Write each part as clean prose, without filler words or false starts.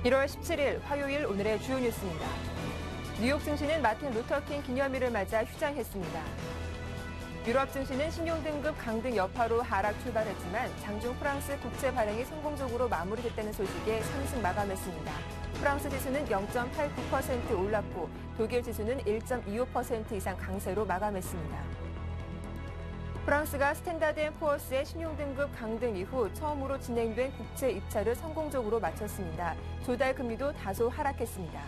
1월 17일 화요일 오늘의 주요 뉴스입니다. 뉴욕 증시는 마틴 루터킹 기념일을 맞아 휴장했습니다. 유럽 증시는 신용등급 강등 여파로 하락 출발했지만 장중 프랑스 국채 발행이 성공적으로 마무리됐다는 소식에 상승 마감했습니다. 프랑스 지수는 0.89% 올랐고 독일 지수는 1.25% 이상 강세로 마감했습니다. 프랑스가 스탠다드 앤 푸어스의 신용등급 강등 이후 처음으로 진행된 국채 입찰을 성공적으로 마쳤습니다. 조달 금리도 다소 하락했습니다.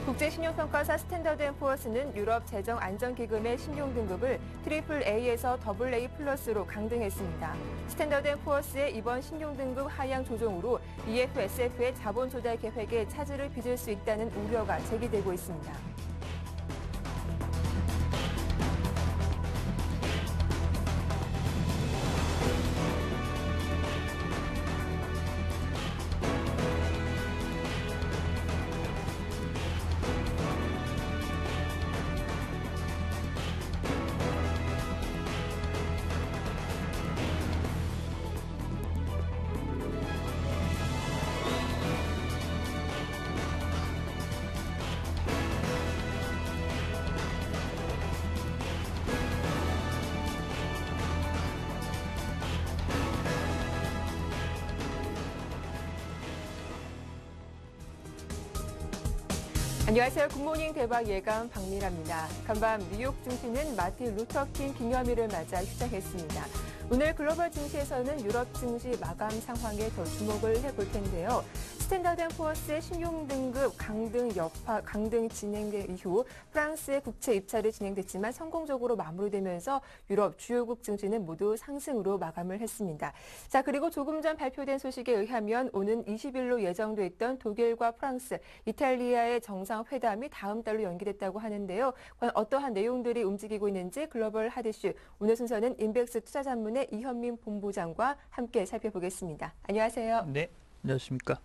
국제신용평가사 스탠다드 앤 푸어스는 유럽 재정안정기금의 신용등급을 AAA에서 AA 플러스로 강등했습니다. 스탠다드 앤 푸어스의 이번 신용등급 하향 조정으로 EFSF의 자본 조달 계획에 차질을 빚을 수 있다는 우려가 제기되고 있습니다. 안녕하세요. 굿모닝 대박 예감 박미라입니다. 간밤 뉴욕 증시는 마틴 루터킹 기념일을 맞아 휴장했습니다. 오늘 글로벌 증시에서는 유럽 증시 마감 상황에 더 주목을 해볼 텐데요. 스탠다드 앤 푸어스의 신용등급 강등 진행된 이후 프랑스의 국채 입찰이 진행됐지만 성공적으로 마무리되면서 유럽 주요국 증시는 모두 상승으로 마감을 했습니다. 자, 그리고 조금 전 발표된 소식에 의하면 오는 20일로 예정돼 있던 독일과 프랑스, 이탈리아의 정상회담이 다음 달로 연기됐다고 하는데요. 과연 어떠한 내용들이 움직이고 있는지 글로벌 핫이슈 오늘 순서는 인백스 투자전문의 이현민 본부장과 함께 살펴보겠습니다. 안녕하세요. 네. 안녕하십니까.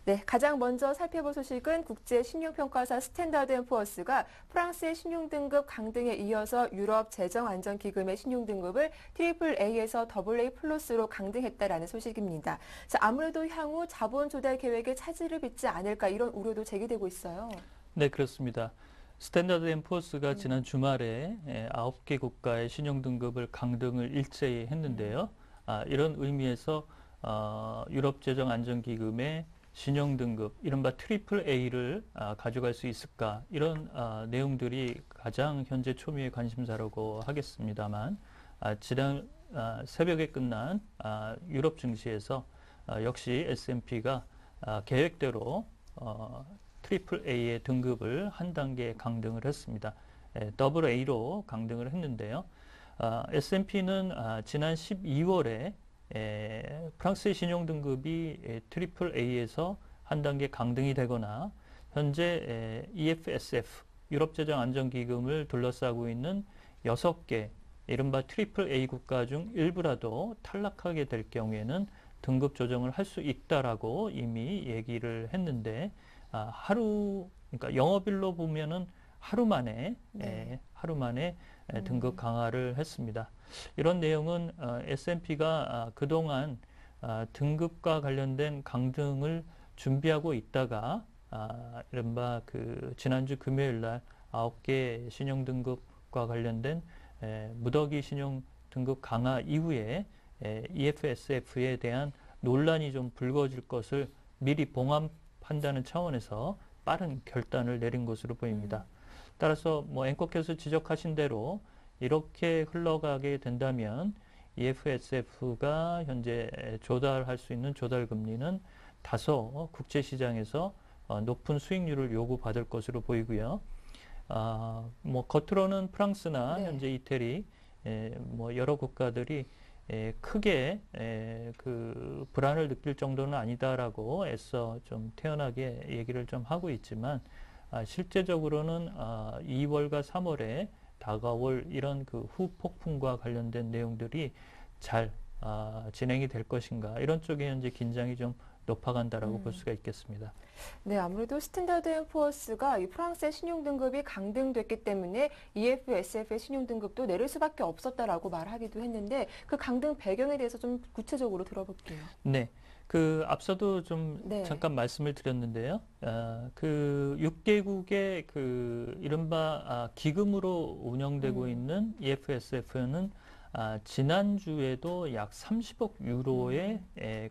네, 가장 먼저 살펴볼 소식은 국제신용평가사 스탠다드 앤 푸어스가 프랑스의 신용등급 강등에 이어서 유럽 재정안정기금의 신용등급을 AAA에서 AA 플러스로 강등했다라는 소식입니다. 자, 아무래도 향후 자본 조달 계획에 차질을 빚지 않을까 이런 우려도 제기되고 있어요. 네, 그렇습니다. 스탠다드 앤 푸어스가 지난 주말에 9개 국가의 신용등급을 강등을 일제히 했는데요. 이런 의미에서 유럽 재정 안정기금의 신용등급, 이른바 AAA를 가져갈 수 있을까, 이런 내용들이 가장 현재 초미의 관심사라고 하겠습니다만, 지난 새벽에 끝난 유럽 증시에서 역시 S&P가 계획대로 AAA의 등급을 한 단계 강등을 했습니다. AA로 강등을 했는데요. S&P는 지난 12월에 프랑스의 신용등급이 AAA에서 한 단계 강등이 되거나 현재 EFSF, 유럽재정안정기금을 둘러싸고 있는 6개 이른바 AAA 국가 중 일부라도 탈락하게 될 경우에는 등급 조정을 할 수 있다라고 이미 얘기를 했는데 그러니까 영업일로 보면은 하루 만에 등급 강화를 했습니다. 이런 내용은 S&P가 그동안 등급과 관련된 강등을 준비하고 있다가 이른바 지난주 금요일 날 9개 신용등급과 관련된 무더기 신용등급 강화 이후에 EFSF에 대한 논란이 좀 불거질 것을 미리 봉합한다는 차원에서 빠른 결단을 내린 것으로 보입니다. 따라서 앵커께서 지적하신 대로 이렇게 흘러가게 된다면 EFSF가 현재 조달할 수 있는 조달 금리는 다소 국제시장에서 높은 수익률을 요구받을 것으로 보이고요. 겉으로는 프랑스나 현재 이태리 여러 국가들이 크게 불안을 느낄 정도는 아니다라고 애써 좀 태연하게 얘기를 좀 하고 있지만 실제적으로는 2월과 3월에 다가올 이런 후폭풍과 관련된 내용들이 잘 진행이 될 것인가, 이런 쪽에 현재 긴장이 좀 높아간다라고 볼 수가 있겠습니다. 네, 아무래도 스탠다드 앤 푸어스가 이 프랑스의 신용등급이 강등됐기 때문에 EFSF의 신용등급도 내릴 수밖에 없었다라고 말하기도 했는데 그 강등 배경에 대해서 좀 구체적으로 들어볼게요. 네, 앞서도 좀 네. 잠깐 말씀을 드렸는데요. 그 6개국의 그 이른바 기금으로 운영되고 있는 EFSF는 지난주에도 약 30억 유로의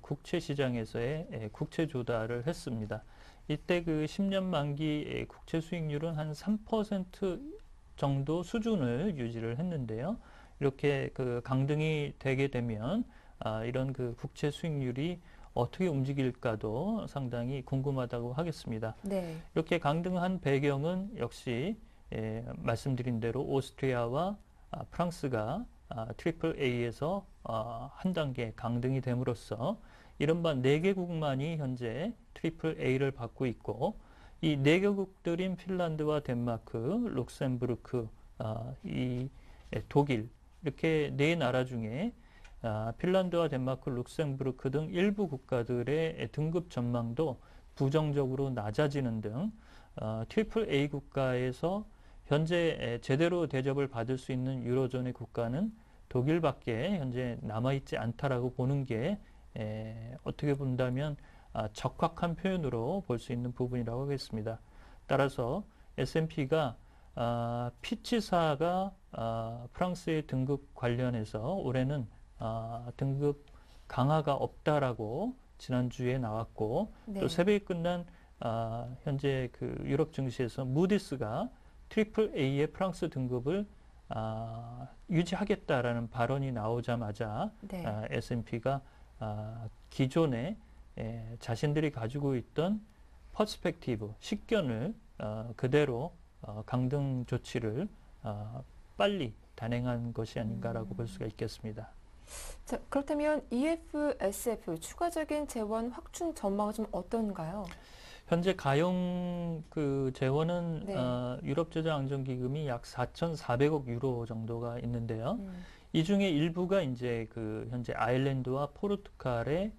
국채 시장에서의 국채 조달을 했습니다. 이때 그 10년 만기 국채 수익률은 한 3% 정도 수준을 유지를 했는데요. 이렇게 그 강등이 되게 되면 이런 그 국채 수익률이 어떻게 움직일까도 상당히 궁금하다고 하겠습니다. 네. 이렇게 강등한 배경은 역시 말씀드린 대로 오스트리아와 프랑스가 트리플 A에서 한 단계 강등이 됨으로써 이른바 4개국만이 현재 트리플 A를 받고 있고 이 4개국들인 핀란드와 덴마크, 룩셈부르크, 독일 이렇게 4나라 중에 핀란드와 덴마크, 룩셈부르크 등 일부 국가들의 등급 전망도 부정적으로 낮아지는 등 트리플 A 국가에서 현재 제대로 대접을 받을 수 있는 유로존의 국가는 독일밖에 현재 남아있지 않다라고 보는 게 어떻게 본다면 적확한 표현으로 볼 수 있는 부분이라고 하겠습니다. 따라서 S&P가 피치사가 프랑스의 등급 관련해서 올해는 등급 강화가 없다라고 지난주에 나왔고 네. 또 새벽에 끝난 현재 그 유럽 증시에서 무디스가 트리플 A의 프랑스 등급을 유지하겠다라는 발언이 나오자마자 네. S&P가 기존에 자신들이 가지고 있던 퍼스펙티브, 식견을 그대로 강등 조치를 빨리 단행한 것이 아닌가라고 볼 수가 있겠습니다. 자, 그렇다면 EFSF 추가적인 재원 확충 전망은 좀 어떤가요? 현재 가용 그 재원은 네. 유럽재정안정기금이 약 4,400억 유로 정도가 있는데요. 이 중에 일부가 이제 그 현재 아일랜드와 포르투갈의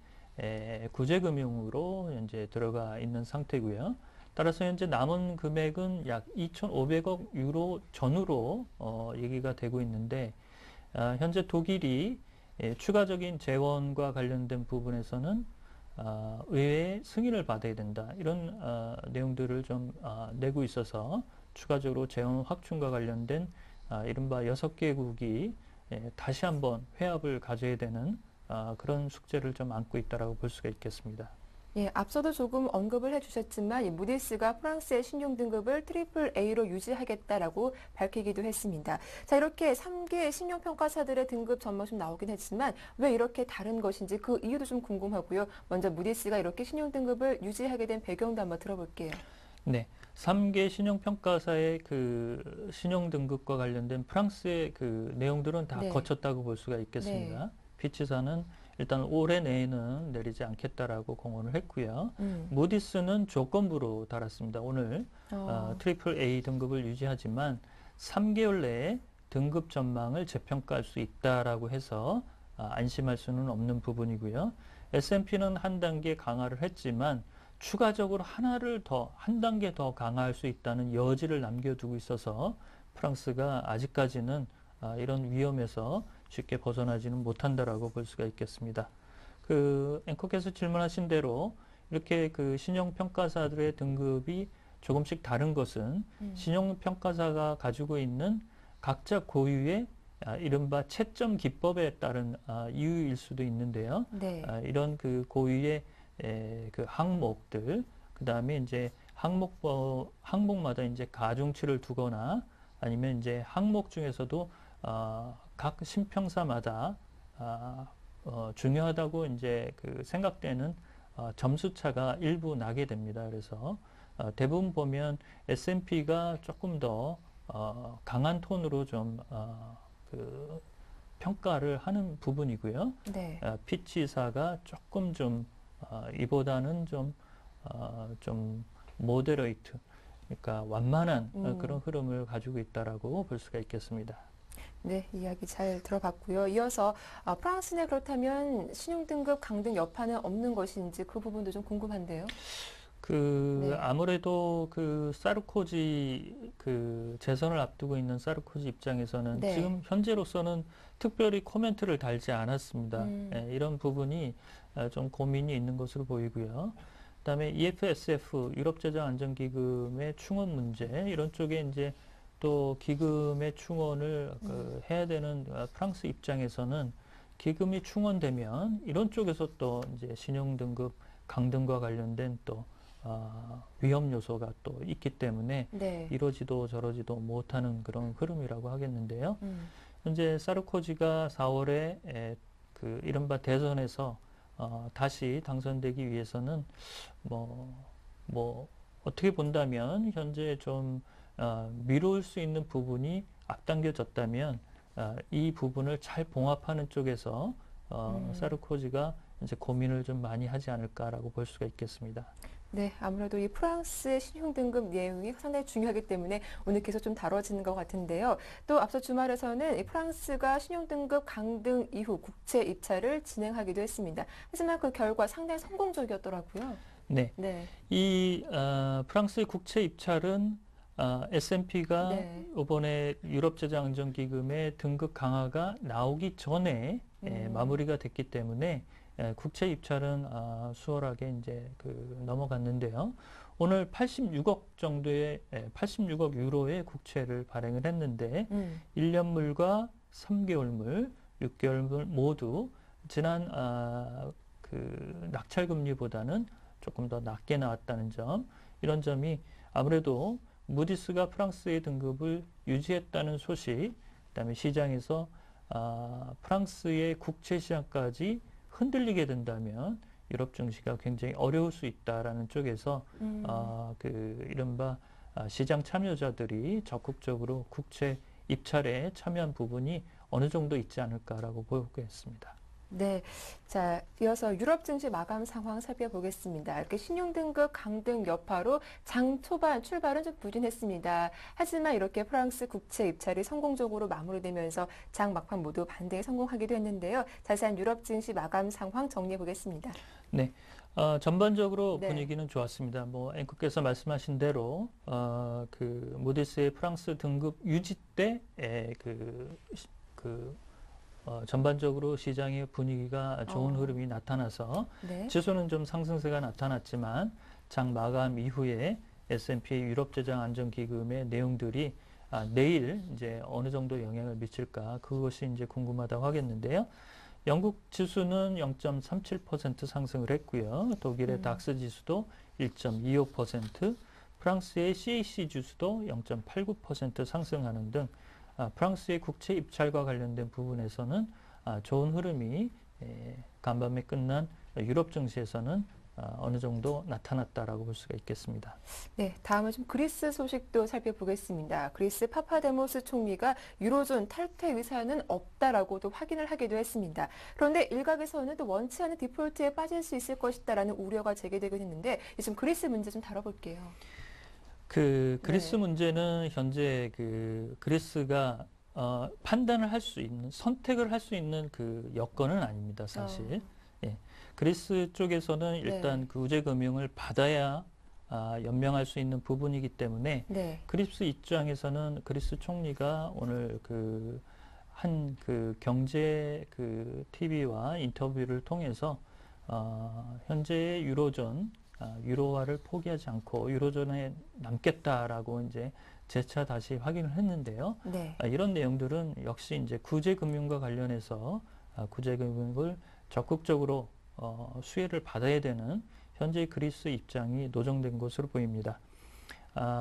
구제금융으로 현재 들어가 있는 상태고요. 따라서 현재 남은 금액은 약 2,500억 유로 전후로 얘기가 되고 있는데 현재 독일이 추가적인 재원과 관련된 부분에서는 의회의 승인을 받아야 된다. 이런 내용들을 좀 내고 있어서 추가적으로 재원 확충과 관련된 이른바 6개국이 다시 한번 회합을 가져야 되는 그런 숙제를 좀 안고 있다라고 볼 수가 있겠습니다. 예, 앞서도 조금 언급을 해주셨지만 이 무디스가 프랑스의 신용 등급을 트리플 A로 유지하겠다라고 밝히기도 했습니다. 자, 이렇게 3개 신용평가사들의 등급 전망 좀 나오긴 했지만 왜 이렇게 다른 것인지 그 이유도 좀 궁금하고요. 먼저 무디스가 이렇게 신용 등급을 유지하게 된 배경도 한번 들어볼게요. 네, 3개 신용평가사의 그 신용 등급과 관련된 프랑스의 그 내용들은 다 네. 거쳤다고 볼 수가 있겠습니다. 피치사는 일단 올해 내에는 내리지 않겠다라고 공언을 했고요. 무디스는 조건부로 달았습니다. 오늘 트리플 A 등급을 유지하지만 3개월 내에 등급 전망을 재평가할 수 있다라고 해서 안심할 수는 없는 부분이고요. S&P는 한 단계 강화를 했지만 추가적으로 한 단계 더 강화할 수 있다는 여지를 남겨두고 있어서 프랑스가 아직까지는 이런 위험에서 쉽게 벗어나지는 못한다라고 볼 수가 있겠습니다. 그 앵커께서 질문하신 대로 이렇게 그 신용평가사들의 등급이 조금씩 다른 것은 신용평가사가 가지고 있는 각자 고유의 이른바 채점 기법에 따른 이유일 수도 있는데요. 네. 이런 그 고유의 그 항목들, 그 다음에 이제 항목마다 이제 가중치를 두거나 아니면 이제 항목 중에서도 각 신평사마다 중요하다고 이제 그 생각되는 점수 차가 일부 나게 됩니다. 그래서 대부분 보면 S&P가 조금 더 강한 톤으로 좀 그 평가를 하는 부분이고요. 네. 피치사가 조금 좀 이보다는 좀 모더레이트, 그러니까 완만한 그런 흐름을 가지고 있다라고 볼 수가 있겠습니다. 네, 이야기 잘 들어봤고요. 이어서 프랑스는 그렇다면 신용등급 강등 여파는 없는 것인지 그 부분도 좀 궁금한데요. 그 네. 아무래도 그 사르코지 그 재선을 앞두고 있는 사르코지 입장에서는 네. 지금 현재로서는 특별히 코멘트를 달지 않았습니다. 이런 부분이 좀 고민이 있는 것으로 보이고요. 그다음에 EFSF 유럽재정안정기금의 충원 문제 이런 쪽에 이제 또 기금의 충원을 해야 되는 프랑스 입장에서는 기금이 충원되면 이런 쪽에서 또 이제 신용등급 강등과 관련된 또 위험 요소가 또 있기 때문에 네. 이러지도 저러지도 못하는 그런 흐름이라고 하겠는데요. 음. 현재 사르코지가 4월에 그 이른바 대선에서 다시 당선되기 위해서는 뭐 어떻게 본다면 현재 좀 미룰 수 있는 부분이 앞당겨졌다면 이 부분을 잘 봉합하는 쪽에서 사르코지가 이제 고민을 좀 많이 하지 않을까라고 볼 수가 있겠습니다. 네, 아무래도 이 프랑스의 신용등급 내용이 상당히 중요하기 때문에 오늘 계속 좀 다뤄지는 것 같은데요. 또 앞서 주말에서는 이 프랑스가 신용등급 강등 이후 국채 입찰을 진행하기도 했습니다. 하지만 그 결과 상당히 성공적이었더라고요. 네, 네, 이 프랑스의 국채 입찰은 S&P가 네. 이번에 유럽재정안정기금의 등급 강화가 나오기 전에 마무리가 됐기 때문에 국채 입찰은 수월하게 이제 넘어갔는데요. 오늘 86억 정도의 86억 유로의 국채를 발행을 했는데 1년물과 3개월물, 6개월물 모두 지난 그 낙찰 금리보다는 조금 더 낮게 나왔다는 점, 이런 점이 아무래도 무디스가 프랑스의 등급을 유지했다는 소식, 그다음에 시장에서 프랑스의 국채 시장까지 흔들리게 된다면 유럽 증시가 굉장히 어려울 수 있다라는 쪽에서 그 이른바 시장 참여자들이 적극적으로 국채 입찰에 참여한 부분이 어느 정도 있지 않을까라고 보겠습니다. 네. 자, 이어서 유럽 증시 마감 상황 살펴보겠습니다. 이렇게 신용등급 강등 여파로 장 초반 출발은 좀 부진했습니다. 하지만 이렇게 프랑스 국채 입찰이 성공적으로 마무리되면서 장 막판 모두 반대에 성공하기도 했는데요. 자세한 유럽 증시 마감 상황 정리해 보겠습니다. 네. 전반적으로 네. 분위기는 좋았습니다. 뭐 앵커께서 말씀하신 대로 그 무디스의 프랑스 등급 유지 때 전반적으로 시장의 분위기가 좋은 흐름이 나타나서 네. 지수는 좀 상승세가 나타났지만 장 마감 이후에 S&P 유럽재정안정기금의 내용들이 내일 이제 어느 정도 영향을 미칠까 그것이 이제 궁금하다고 하겠는데요. 영국 지수는 0.37% 상승을 했고요. 독일의 닥스 지수도 1.25%, 프랑스의 CAC 지수도 0.89% 상승하는 등 프랑스의 국채 입찰과 관련된 부분에서는 좋은 흐름이 간밤에 끝난 유럽 증시에서는 어느 정도 나타났다라고 볼 수가 있겠습니다. 네, 다음은 좀 그리스 소식도 살펴보겠습니다. 그리스 파파데모스 총리가 유로존 탈퇴 의사는 없다라고도 확인을 하기도 했습니다. 그런데 일각에서는 또 원치 않은 디폴트에 빠질 수 있을 것이다라는 우려가 제기되고 있는데 지금 그리스 문제 좀 다뤄볼게요. 그리스 네. 문제는 현재 그리스가 판단을 할 수 있는, 선택을 할 수 있는 그 여건은 아닙니다, 사실. 예. 그리스 쪽에서는 일단 네. 그 우제금융을 받아야 연명할 수 있는 부분이기 때문에 네. 그리스 입장에서는 그리스 총리가 오늘 한 경제 TV와 인터뷰를 통해서 현재의 유로존 유로화를 포기하지 않고 유로존에 남겠다라고 이제 재차 다시 확인을 했는데요. 네. 이런 내용들은 역시 이제 구제금융과 관련해서 구제금융을 적극적으로 수혜를 받아야 되는 현재 그리스 입장이 노정된 것으로 보입니다.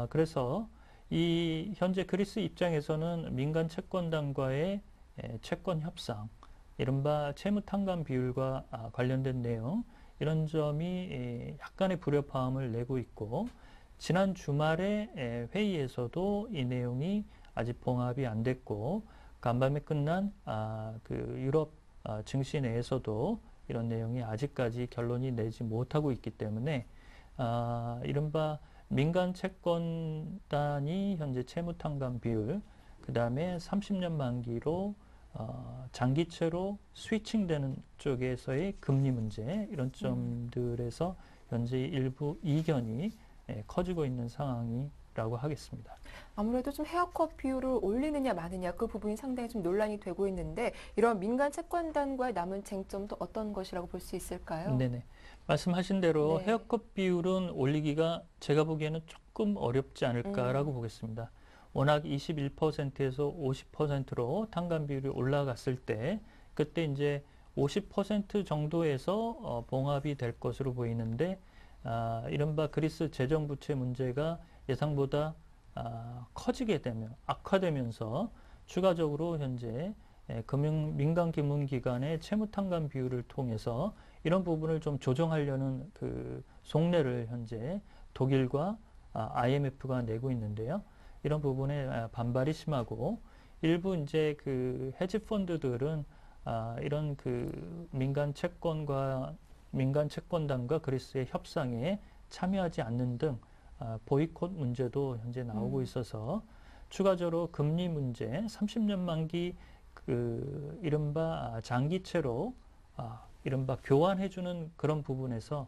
그래서 이 현재 그리스 입장에서는 민간 채권단과의 채권 협상, 이른바 채무 탕감 비율과 관련된 내용, 이런 점이 약간의 불협화음을 내고 있고, 지난 주말에 회의에서도 이 내용이 아직 봉합이 안 됐고, 간밤에 끝난 유럽 증시 내에서도 이런 내용이 아직까지 결론이 내지 못하고 있기 때문에 이른바 민간 채권단이 현재 채무 탕감 비율, 그 다음에 30년 만기로 장기채로 스위칭되는 쪽에서의 금리 문제, 이런 점들에서 현재 일부 이견이 커지고 있는 상황이라고 하겠습니다. 아무래도 좀 헤어컷 비율을 올리느냐 마느냐 그 부분이 상당히 좀 논란이 되고 있는데 이런 민간 채권단과의 남은 쟁점도 어떤 것이라고 볼 수 있을까요? 네네. 말씀하신 대로 네. 헤어컷 비율은 올리기가 제가 보기에는 조금 어렵지 않을까라고 보겠습니다. 워낙 21%에서 50%로 tan감 비율이 올라갔을 때 그때 이제 50% 정도에서 봉합이 될 것으로 보이는데 이른바 그리스 재정 부채 문제가 예상보다 커지게 되면 악화되면서 추가적으로 현재 민간 금융기관의 채무 tan감 비율을 통해서 이런 부분을 좀 조정하려는 그 속내를 현재 독일과 IMF가 내고 있는데요. 이런 부분에 반발이 심하고 일부 이제 그 헤지 펀드들은 이런 그 민간 채권단과 그리스의 협상에 참여하지 않는 등 보이콧 문제도 현재 나오고 있어서 추가적으로 금리 문제, 30년 만기 그 이른바 장기채로 이른바 교환해주는 그런 부분에서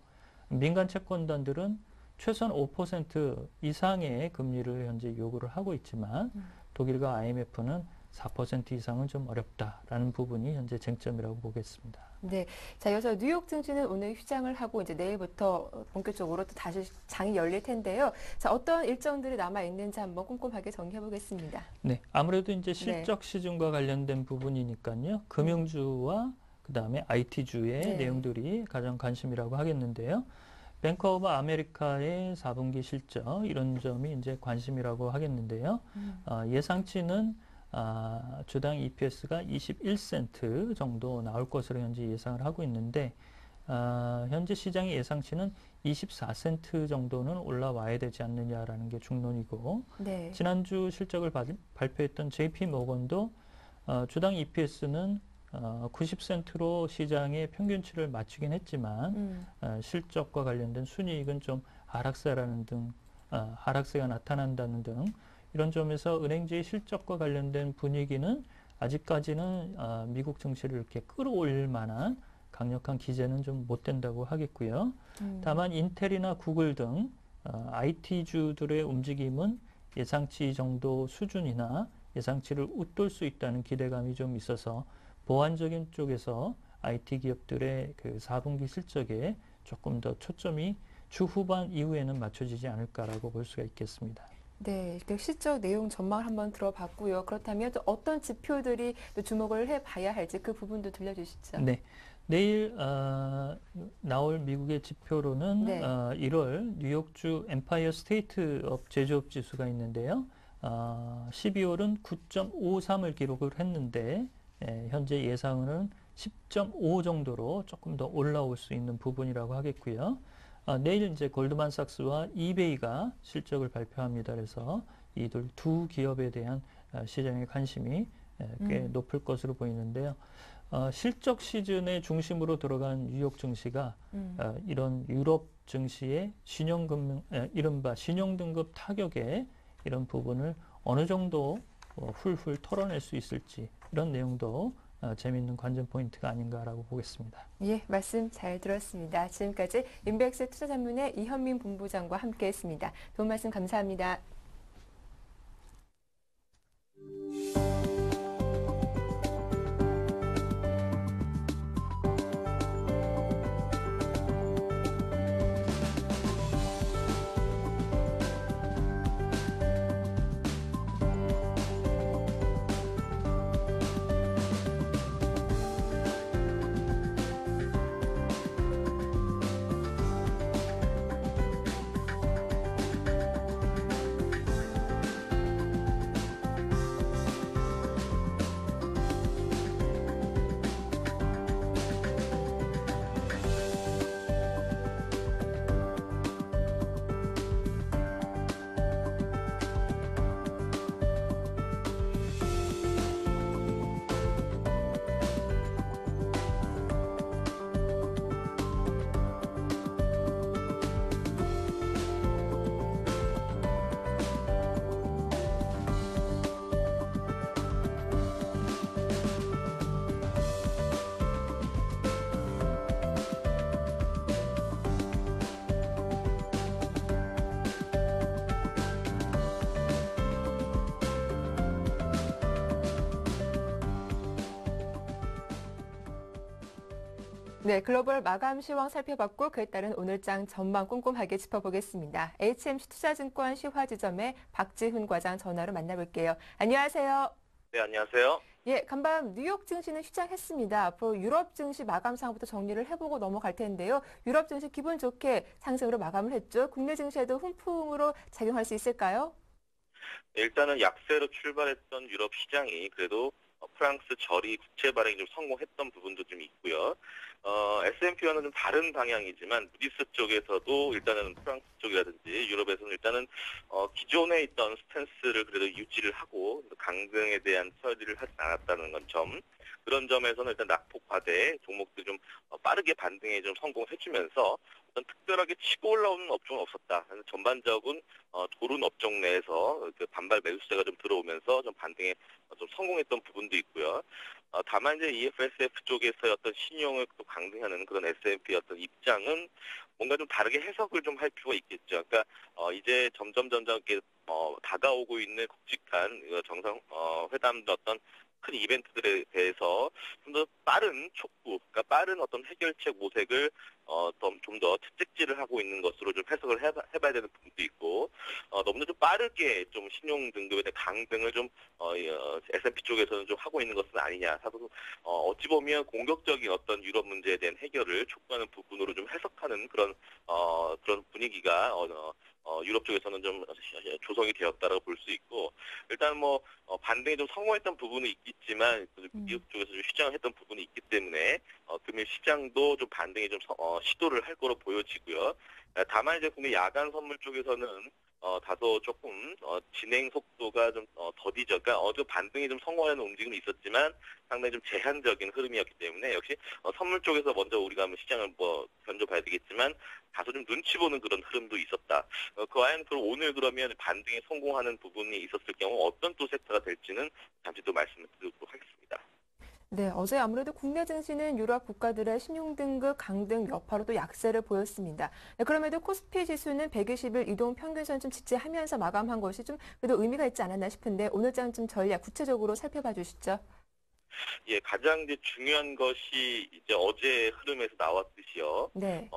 민간 채권단들은 최소한 5% 이상의 금리를 현재 요구를 하고 있지만 독일과 IMF는 4% 이상은 좀 어렵다라는 부분이 현재 쟁점이라고 보겠습니다. 네. 자, 이어서 뉴욕 증시는 오늘 휴장을 하고 이제 내일부터 본격적으로 또 다시 장이 열릴 텐데요. 자, 어떤 일정들이 남아 있는지 한번 꼼꼼하게 정리해 보겠습니다. 네. 아무래도 이제 실적 시즌과 관련된 부분이니까요. 금융주와 그다음에 IT주의 내용들이 가장 관심이라고 하겠는데요. 뱅크 오브 아메리카의 4분기 실적 이런 점이 이제 관심이라고 하겠는데요. 예상치는 주당 EPS가 21센트 정도 나올 것으로 현재 예상을 하고 있는데 현재 시장의 예상치는 24센트 정도는 올라와야 되지 않느냐라는 게 중론이고 지난주 실적을 발표했던 JP 모건도 주당 EPS는 90센트로 시장의 평균치를 맞추긴 했지만 실적과 관련된 순이익은 좀 하락세라는 등 하락세가 나타난다는 등 이런 점에서 은행주의 실적과 관련된 분위기는 아직까지는 미국 증시를 이렇게 끌어올릴 만한 강력한 기제는 좀 못 된다고 하겠고요. 다만 인텔이나 구글 등 IT주들의 움직임은 예상치 정도 수준이나 예상치를 웃돌 수 있다는 기대감이 좀 있어서 보완적인 쪽에서 IT 기업들의 그 4분기 실적에 조금 더 초점이 주 후반 이후에는 맞춰지지 않을까라고 볼 수가 있겠습니다. 네, 실적 내용 전망을 한번 들어봤고요. 그렇다면 또 어떤 지표들이 또 주목을 해봐야 할지 그 부분도 들려주시죠. 네, 내일 나올 미국의 지표로는 1월 뉴욕주 엠파이어 스테이트업 제조업 지수가 있는데요. 12월은 9.53을 기록을 했는데 현재 예상은 10.5 정도로 조금 더 올라올 수 있는 부분이라고 하겠고요. 내일 이제 골드만삭스와 이베이가 실적을 발표합니다. 그래서 이 두 기업에 대한 시장의 관심이 꽤 높을 것으로 보이는데요. 실적 시즌의 중심으로 들어간 뉴욕 증시가 이런 유럽 증시의 이른바 신용등급 타격의 이런 부분을 어느 정도 훌훌 털어낼 수 있을지 이런 내용도 재미있는 관전 포인트가 아닌가라고 보겠습니다. 예, 말씀 잘 들었습니다. 지금까지 인백스 투자전문의 이현민 본부장과 함께했습니다. 도움 말씀 감사합니다. 네, 글로벌 마감 시황 살펴봤고 그에 따른 오늘장 전망 꼼꼼하게 짚어보겠습니다. HMC 투자증권 시화지점의 박지훈 과장 전화로 만나볼게요. 안녕하세요. 네, 안녕하세요. 예, 간밤 뉴욕 증시는 휴장했습니다. 앞으로 유럽 증시 마감 상황부터 정리를 해보고 넘어갈 텐데요. 유럽 증시 기분 좋게 상승으로 마감을 했죠. 국내 증시에도 훈풍으로 작용할 수 있을까요? 네, 일단은 약세로 출발했던 유럽 시장이 그래도 프랑스 저리 국채 발행이 좀 성공했던 부분도 좀 있고요. S&P와는 좀 다른 방향이지만 무디스 쪽에서도 일단은 프랑스 쪽이라든지 유럽에서는 일단은 기존에 있던 스탠스를 그래도 유지를 하고 강등에 대한 처리를 하지 않았다는 건 점. 그런 점에서는 일단 낙폭과대 종목들이 좀 빠르게 반등에 좀 성공해주면서 어떤 특별하게 치고 올라오는 업종은 없었다. 전반적인 도른 업종 내에서 그 반발 매수세가 좀 들어오면서 좀 반등에 좀 성공했던 부분도 있고요. 다만 이제 EFSF 쪽에서의 어떤 신용을 또 강등하는 그런 S&P 어떤 입장은 뭔가 좀 다르게 해석을 좀 할 필요가 있겠죠. 그러니까 이제 점점 이렇게 다가오고 있는 굵직한 정상 회담 어떤 큰 이벤트들에 대해서 좀 더 빠른 촉구, 그러니까 빠른 어떤 해결책 모색을 좀 더 채찍질을 하고 있는 것으로 좀 해석을 해봐야 되는 부분도 있고, 너무나 좀 빠르게 좀 신용 등급에 대한 강등을 좀 S&P 쪽에서는 좀 하고 있는 것은 아니냐. 사실 어찌 보면 공격적인 어떤 유럽 문제에 대한 해결을 촉구하는 부분으로 좀 해석하는 그런 분위기가 유럽 쪽에서는 좀 조성이 되었다라고 볼 수 있고, 일단 반등에 좀 성공했던 부분은 있겠지만 미국 쪽에서 좀 휴장을 했던 부분이 있기 때문에 금일 시장도 좀 반등에 좀 시도를 할 거로 보여지고요. 다만 이제 국내 야간 선물 쪽에서는 다소 조금 진행 속도가 좀 더디죠. 그러니까 어제 반등이 좀 성공하는 움직임이 있었지만 상당히 좀 제한적인 흐름이었기 때문에 역시 선물 쪽에서 먼저 우리가 한번 시장을 견뎌봐야 되겠지만 다소 좀 눈치 보는 그런 흐름도 있었다. 과연 오늘 그러면 반등에 성공하는 부분이 있었을 경우 어떤 또 섹터가 될지는 잠시 또 말씀드리도록 하겠습니다. 네, 어제 아무래도 국내 증시는 유럽 국가들의 신용등급 강등 여파로 또 약세를 보였습니다. 네, 그럼에도 코스피 지수는 120일 이동 평균선 좀 지지하면서 마감한 것이 좀 그래도 의미가 있지 않았나 싶은데 오늘장 좀 전략 구체적으로 살펴봐 주시죠. 예, 가장 이제 중요한 것이 이제 어제 흐름에서 나왔듯이요. 네.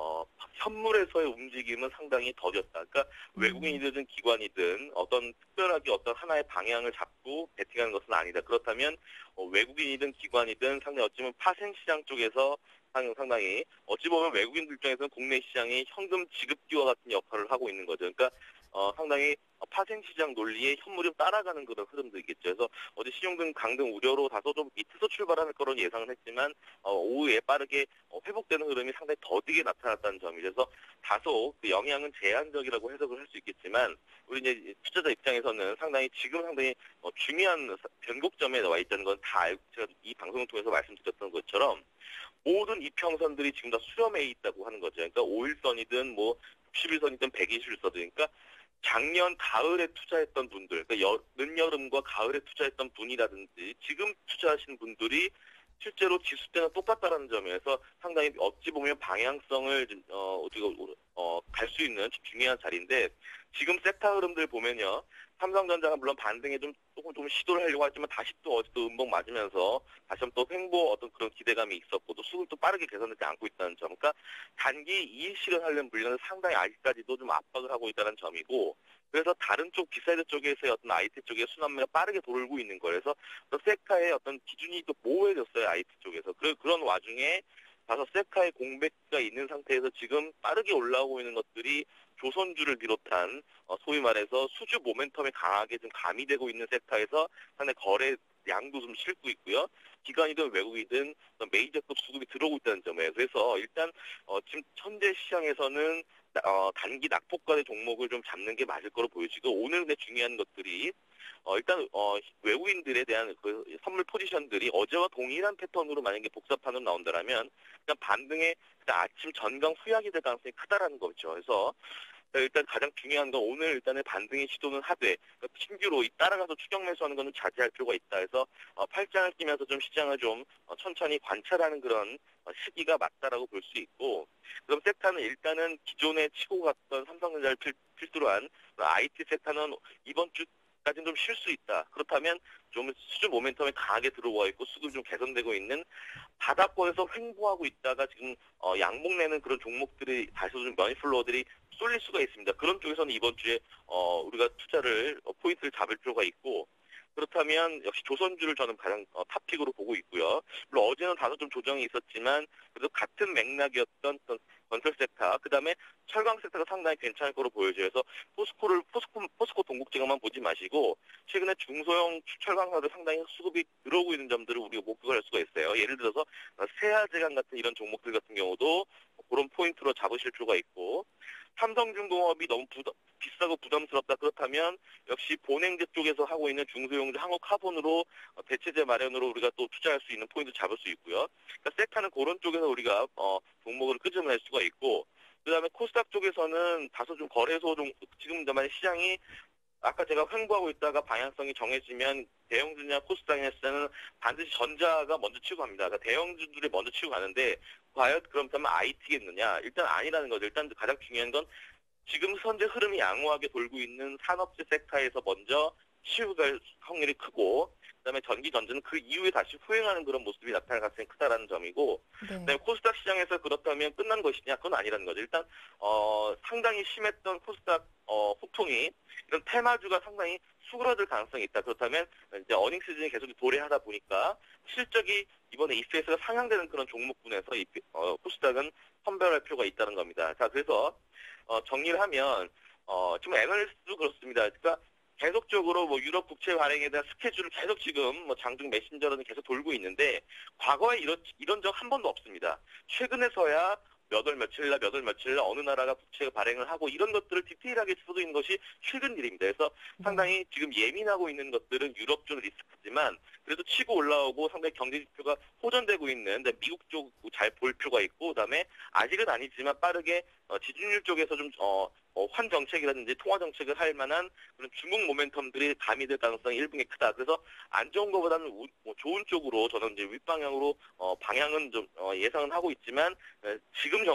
현물에서의 움직임은 상당히 더뎠다. 그러니까 외국인이든 기관이든 어떤 특별하게 어떤 하나의 방향을 잡고 베팅하는 것은 아니다. 그렇다면 외국인이든 기관이든 상당히 어찌 보면 파생 시장 쪽에서 상당히 어찌 보면 외국인들 입장에서는 국내 시장이 현금 지급기와 같은 역할을 하고 있는 거죠. 그러니까 상당히 파생시장 논리에 현물이 따라가는 그런 흐름도 있겠죠. 그래서 어제 신용등 강등 우려로 다소 좀 밑에서 출발할 거로 예상을 했지만 오후에 빠르게 회복되는 흐름이 상당히 더디게 나타났다는 점이라서 다소 그 영향은 제한적이라고 해석을 할 수 있겠지만 우리 이제 투자자 입장에서는 지금 상당히 중요한 변곡점에 나와 있다는 건 다 알고 제가 이 방송을 통해서 말씀드렸던 것처럼 모든 이평선들이 지금 다 수렴해 있다고 하는 거죠. 그러니까 5일선이든 60일선이든 120일선이든 그러니까 작년 가을에 투자했던 분들, 그러니까 늦여름과 가을에 투자했던 분이라든지 지금 투자하신 분들이 실제로 지수 때는 똑같다라는 점에서 상당히 어찌 보면 방향성을 갈 수 있는 중요한 자리인데 지금 섹터 흐름들 보면요. 삼성전자가 물론 반등에 조금 시도를 하려고 하지만 다시 또 어제 또 음봉 맞으면서 다시 한번 또 횡보 어떤 그런 기대감이 있었고 또 수급을 또 빠르게 개선되지 않고 있다는 점. 그러니까 단기 이익 실현하려는 물량은 상당히 아직까지도 좀 압박을 하고 있다는 점이고 그래서 다른 쪽 비사이드 쪽에서의 어떤 IT 쪽의 순환매가 빠르게 돌고 있는 거예요. 그래서 섹터의 어떤 기준이 또 모호해졌어요. IT 쪽에서. 그런 와중에 다소 섹터의 공백기가 있는 상태에서 지금 빠르게 올라오고 있는 것들이 조선주를 비롯한 소위 말해서 수주 모멘텀이 강하게 좀 가미되고 있는 섹터에서 상당히 거래 양도 좀 싣고 있고요. 기관이든 외국이든 메이저급 수급이 들어오고 있다는 점이에요. 그래서 일단 지금 현재 시장에서는 단기 낙폭과의 종목을 좀 잡는 게 맞을 거로 보여지고 오늘 근데 중요한 것들이 일단 외국인들에 대한 그 선물 포지션들이 어제와 동일한 패턴으로 만약에 복사판으로 나온다면 그냥 반등에 아침 전강 후약이 될 가능성이 크다라는 거죠. 그래서 일단 가장 중요한 건 오늘 일단은 반등의 시도는 하되 그러니까 신규로 따라가서 추격 매수하는 것은 자제할 필요가 있다 해서 팔짱을 끼면서 좀 시장을 좀 천천히 관찰하는 그런 시기가 맞다라고 볼 수 있고 그럼 섹터는 일단은 기존에 치고 갔던 삼성전자를 필두로 한 IT 섹터는 이번 주 까지는 좀 쉴 수 있다. 그렇다면 좀 수준 모멘텀이 강하게 들어와 있고 수급이 좀 개선되고 있는 바닥권에서 횡보하고 있다가 지금 양봉 내는 그런 종목들이 다시 좀 머니플로어들이 쏠릴 수가 있습니다. 그런 쪽에서는 이번 주에 우리가 투자를 포인트를 잡을 필요가 있고 그렇다면 역시 조선주를 저는 가장 탑픽으로 보고 있고요. 물론 어제는 다소 좀 조정이 있었지만 그래도 같은 맥락이었던 건설 섹터, 그다음에 철강 섹터가 상당히 괜찮을 거로 보여져요. 그래서 포스코 동국제강만 보지 마시고 최근에 중소형 철강사들 상당히 수급이 들어오고 있는 점들을 우리가 목격을 할 수가 있어요. 예를 들어서 세아제강 같은 이런 종목들 같은 경우도 그런 포인트로 잡으실 필요가 있고 삼성중공업이 너무 비싸고 부담스럽다. 그렇다면 역시 본행제 쪽에서 하고 있는 중소형주 한국카본으로 대체제 마련으로 우리가 또 투자할 수 있는 포인트 잡을 수 있고요. 그러니까 섹터는 그런 쪽에서 우리가 종목을 끄집어낼 수가 있고 그다음에 코스닥 쪽에서는 다소 좀 거래소 지금 시장이 아까 제가 횡보하고 있다가 방향성이 정해지면 대형주냐 코스닥에서는 반드시 전자가 먼저 치고 갑니다. 그러니까 대형주들이 먼저 치고 가는데 과연 그렇다면 IT겠느냐? 일단 아니라는 거죠. 일단 가장 중요한 건 지금 현재 흐름이 양호하게 돌고 있는 산업재 섹터에서 먼저 치고 갈 확률이 크고 그다음에 전기 전자는 그 이후에 다시 후행하는 그런 모습이 나타날 가능성이 크다라는 점이고 네. 그다음에 코스닥 시장에서 그렇다면 끝난 것이냐? 그건 아니라는 거죠. 일단 상당히 심했던 코스닥 후풍이 이런 테마주가 상당히 수그러들 가능성이 있다. 그렇다면 이제 어닝 시즌이 계속 도래하다 보니까 실적이 이번에 EPS가 상향되는 그런 종목군에서 코스닥은 선별할 필요가 있다는 겁니다. 자, 그래서 정리를 하면 지금 애널리스트도 그렇습니다. 그러니까 계속적으로 유럽 국채 발행에 대한 스케줄을 계속 지금 장중 메신저로는 계속 돌고 있는데 과거에 이런 적 한 번도 없습니다. 최근에서야 몇 월 며칠 날 어느 나라가 국채 발행을 하고 이런 것들을 디테일하게 쓰고 있는 것이 최근 일입니다. 그래서 상당히 지금 예민하고 있는 것들은 유럽 쪽 리스크지만 그래도 치고 올라오고 상당히 경제 지표가 호전되고 있는 미국 쪽 잘 볼 필요가 있고 그다음에 아직은 아니지만 빠르게 지준율 쪽에서 좀 환 정책이라든지 통화 정책을 할 만한 그런 중국 모멘텀들이 가미될 가능성이 일부에 크다. 그래서 안 좋은 것보다는 좋은 쪽으로 저는 이제 윗방향으로 방향은 좀 예상은 하고 있지만 지금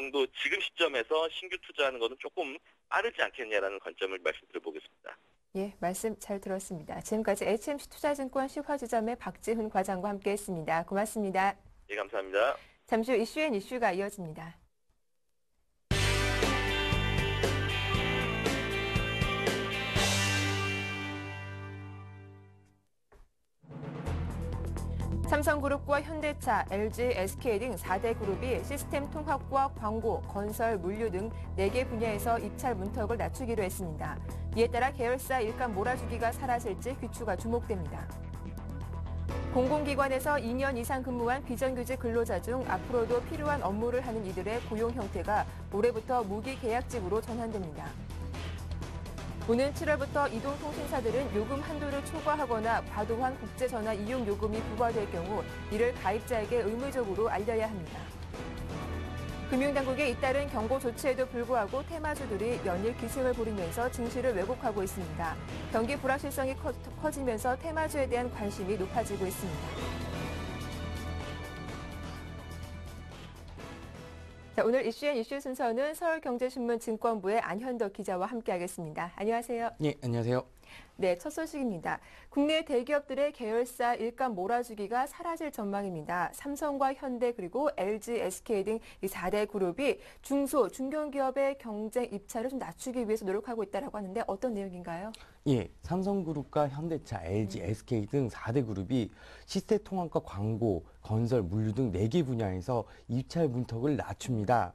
시점에서 신규 투자하는 것은 조금 빠르지 않겠냐라는 관점을 말씀드려보겠습니다. 예, 말씀 잘 들었습니다. 지금까지 HMC 투자증권 시화지점의 박지훈 과장과 함께했습니다. 고맙습니다. 예, 감사합니다. 잠시 후 이슈가 이어집니다. 삼성그룹과 현대차, LG, SK 등 4대 그룹이 시스템 통합과 광고, 건설, 물류 등 4개 분야에서 입찰 문턱을 낮추기로 했습니다. 이에 따라 계열사 일감 몰아주기가 사라질지 귀추가 주목됩니다. 공공기관에서 2년 이상 근무한 비정규직 근로자 중 앞으로도 필요한 업무를 하는 이들의 고용 형태가 올해부터 무기계약직으로 전환됩니다. 오는 7월부터 이동통신사들은 요금 한도를 초과하거나 과도한 국제전화 이용 요금이 부과될 경우 이를 가입자에게 의무적으로 알려야 합니다. 금융당국의 잇따른 경고 조치에도 불구하고 테마주들이 연일 기승을 부리면서 증시를 왜곡하고 있습니다. 경기 불확실성이 커지면서 테마주에 대한 관심이 높아지고 있습니다. 자, 오늘 이슈 순서는 서울경제신문 증권부의 안현덕 기자와 함께하겠습니다. 안녕하세요. 네, 안녕하세요. 네, 첫 소식입니다. 국내 대기업들의 계열사 일감 몰아주기가 사라질 전망입니다. 삼성과 현대 그리고 LG, SK 등 이 4대 그룹이 중견기업의 경쟁 입찰을 좀 낮추기 위해서 노력하고 있다고 하는데 어떤 내용인가요? 예, 삼성그룹과 현대차, LG, SK 등 4대 그룹이 시스템 통합과 광고, 건설, 물류 등 4개 분야에서 입찰 문턱을 낮춥니다.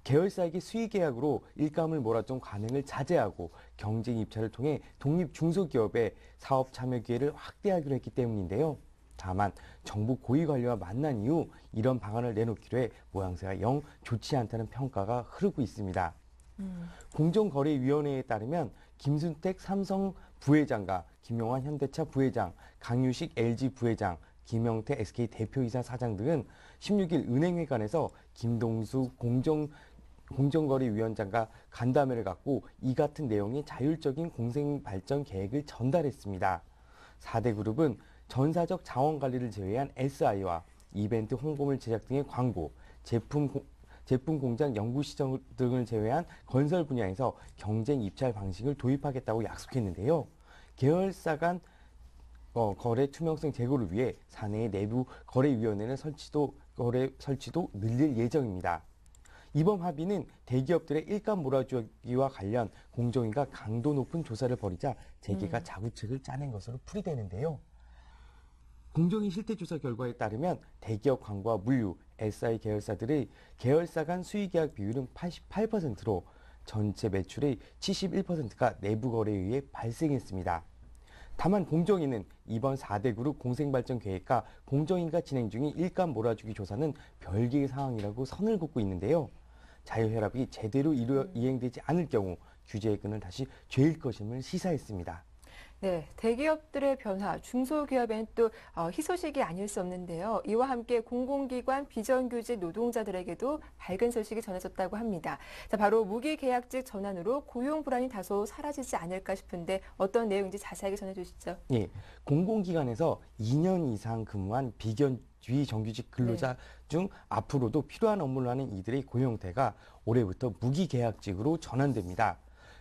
계열사에게 수의 계약으로 일감을 몰아준 관행을 자제하고 경쟁 입찰을 통해 독립 중소기업의 사업 참여 기회를 확대하기로 했기 때문인데요. 다만 정부 고위 관료와 만난 이후 이런 방안을 내놓기로 해 모양새가 영 좋지 않다는 평가가 흐르고 있습니다. 공정거래위원회에 따르면 김순택 삼성 부회장과 김용환 현대차 부회장, 강유식 LG 부회장, 김영태 SK 대표이사 사장 등은 16일 은행회관에서 김동수 공정거래위원장과 간담회를 갖고 이 같은 내용의 자율적인 공생발전 계획을 전달했습니다. 4대 그룹은 전사적 자원관리를 제외한 SI와 이벤트 홍보물 제작 등의 광고, 제품 공장 연구시설 등을 제외한 건설 분야에서 경쟁 입찰 방식을 도입하겠다고 약속했는데요. 계열사 간 거래 투명성 제고를 위해 사내의 내부 거래위원회는 설치도 늘릴 예정입니다. 이번 합의는 대기업들의 일감 몰아주기와 관련 공정위가 강도 높은 조사를 벌이자 재계가 자구책을 짜낸 것으로 풀이되는데요. 공정위 실태조사 결과에 따르면 대기업 광고와 물류, SI 계열사들의 계열사 간 수의계약 비율은 88%로 전체 매출의 71%가 내부 거래에 의해 발생했습니다. 다만 공정위는 이번 4대 그룹 공생발전 계획과 공정위가 진행 중인 일감 몰아주기 조사는 별개의 상황이라고 선을 긋고 있는데요. 자유혈압이 제대로 이행되지 않을 경우 규제의 끈을 다시 죄일 것임을 시사했습니다. 네, 대기업들의 변화, 중소기업엔 또 희소식이 아닐 수 없는데요. 이와 함께 공공기관 비정규직 노동자들에게도 밝은 소식이 전해졌다고 합니다. 자, 바로 무기계약직 전환으로 고용 불안이 다소 사라지지 않을까 싶은데 어떤 내용인지 자세하게 전해주시죠. 예, 공공기관에서 2년 이상 근무한 비정규직 근로자 중 앞으로도 필요한 업무를 하는 이들의 고용태가 올해부터 무기계약직으로 전환됩니다.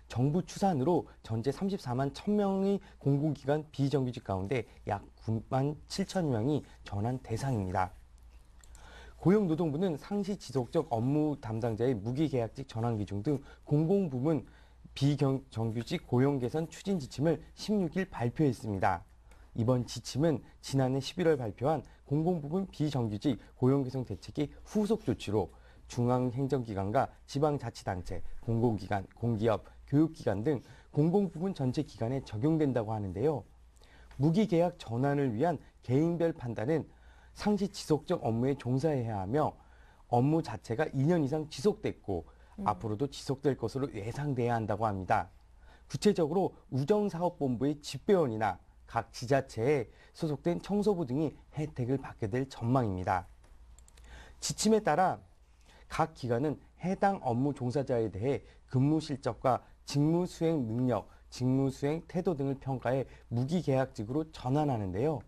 정부 추산으로 전체 34만 1,000명의 공공기관 비정규직 가운데 약 9만 7천 명이 전환 대상입니다. 고용노동부는 상시 지속적 업무 담당자의 무기계약직 전환 기준 등 공공부문 비정규직 고용 개선 추진 지침을 16일 발표했습니다. 이번 지침은 지난해 11월 발표한 공공부문 비정규직 고용 개선 대책의 후속 조치로 중앙행정기관과 지방자치단체, 공공기관, 공기업, 교육기관 등 공공부문 전체 기관에 적용된다고 하는데요. 무기계약 전환을 위한 개인별 판단은 상시 지속적 업무에 종사해야 하며 업무 자체가 2년 이상 지속됐고 앞으로도 지속될 것으로 예상돼야 한다고 합니다. 구체적으로 우정사업본부의 집배원이나 각 지자체에 소속된 청소부 등이 혜택을 받게 될 전망입니다. 지침에 따라 각 기관은 해당 업무 종사자에 대해 근무 실적과 직무 수행 능력, 직무 수행 태도 등을 평가해 무기계약직으로 전환하는데요.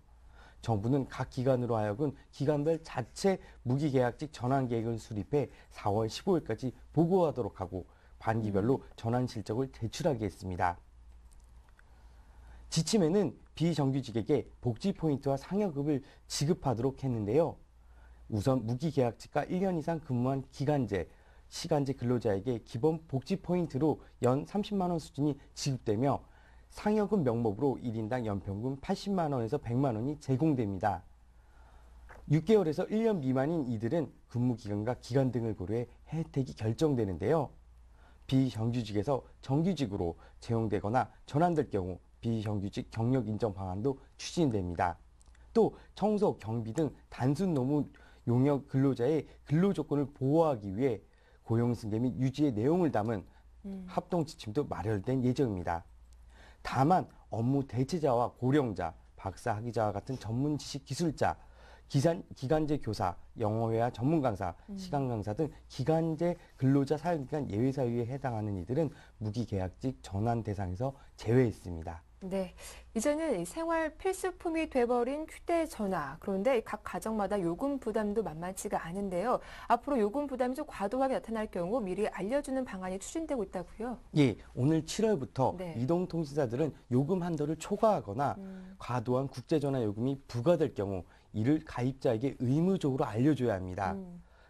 정부는 각 기관으로 하여금 기관별 자체 무기계약직 전환 계획을 수립해 4월 15일까지 보고하도록 하고 반기별로 전환 실적을 제출하게 했습니다. 지침에는 비정규직에게 복지 포인트와 상여급을 지급하도록 했는데요. 우선 무기계약직과 1년 이상 근무한 기간제, 시간제 근로자에게 기본 복지 포인트로 연 30만 원 수준이 지급되며 상여금 명목으로 1인당 연평균 80만 원에서 100만 원이 제공됩니다. 6개월에서 1년 미만인 이들은 근무 기간과 기간 등을 고려해 혜택이 결정되는데요. 비정규직에서 정규직으로 채용되거나 전환될 경우 비정규직 경력 인정 방안도 추진됩니다. 또 청소, 경비 등 단순 노무 용역 근로자의 근로 조건을 보호하기 위해 고용 승계 및 유지의 내용을 담은 합동 지침도 마련된 예정입니다. 다만 업무 대체자와 고령자, 박사 학위자와 같은 전문 지식 기술자, 기간제 교사, 영어회화 전문 강사, 시간 강사 등 기간제 근로자 사용기간 예외 사유에 해당하는 이들은 무기계약직 전환 대상에서 제외했습니다. 네, 이제는 생활 필수품이 돼버린 휴대전화. 그런데 각 가정마다 요금 부담도 만만치가 않은데요. 앞으로 요금 부담이 좀 과도하게 나타날 경우 미리 알려주는 방안이 추진되고 있다고요? 예, 오늘 7월부터 네. 이동통신사들은 요금 한도를 초과하거나 과도한 국제전화 요금이 부과될 경우 이를 가입자에게 의무적으로 알려줘야 합니다.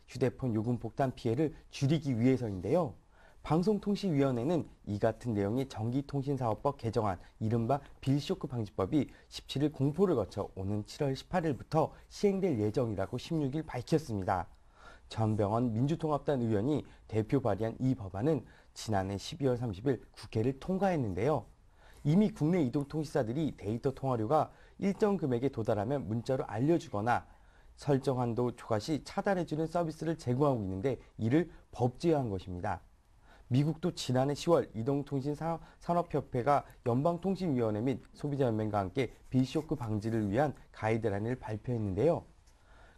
휴대폰 요금 폭탄 피해를 줄이기 위해서인데요. 방송통신위원회는 이 같은 내용의 전기통신사업법 개정안 이른바 빌쇼크 방지법이 17일 공포를 거쳐 오는 7월 18일부터 시행될 예정이라고 16일 밝혔습니다. 전병헌 민주통합당 의원이 대표 발의한 이 법안은 지난해 12월 30일 국회를 통과했는데요. 이미 국내 이동통신사들이 데이터 통화료가 일정 금액에 도달하면 문자로 알려주거나 설정 한도 초과 시 차단해주는 서비스를 제공하고 있는데 이를 법제화한 것입니다. 미국도 지난해 10월 이동통신산업협회가 연방통신위원회 및 소비자연맹과 함께 빌쇼크 방지를 위한 가이드라인을 발표했는데요.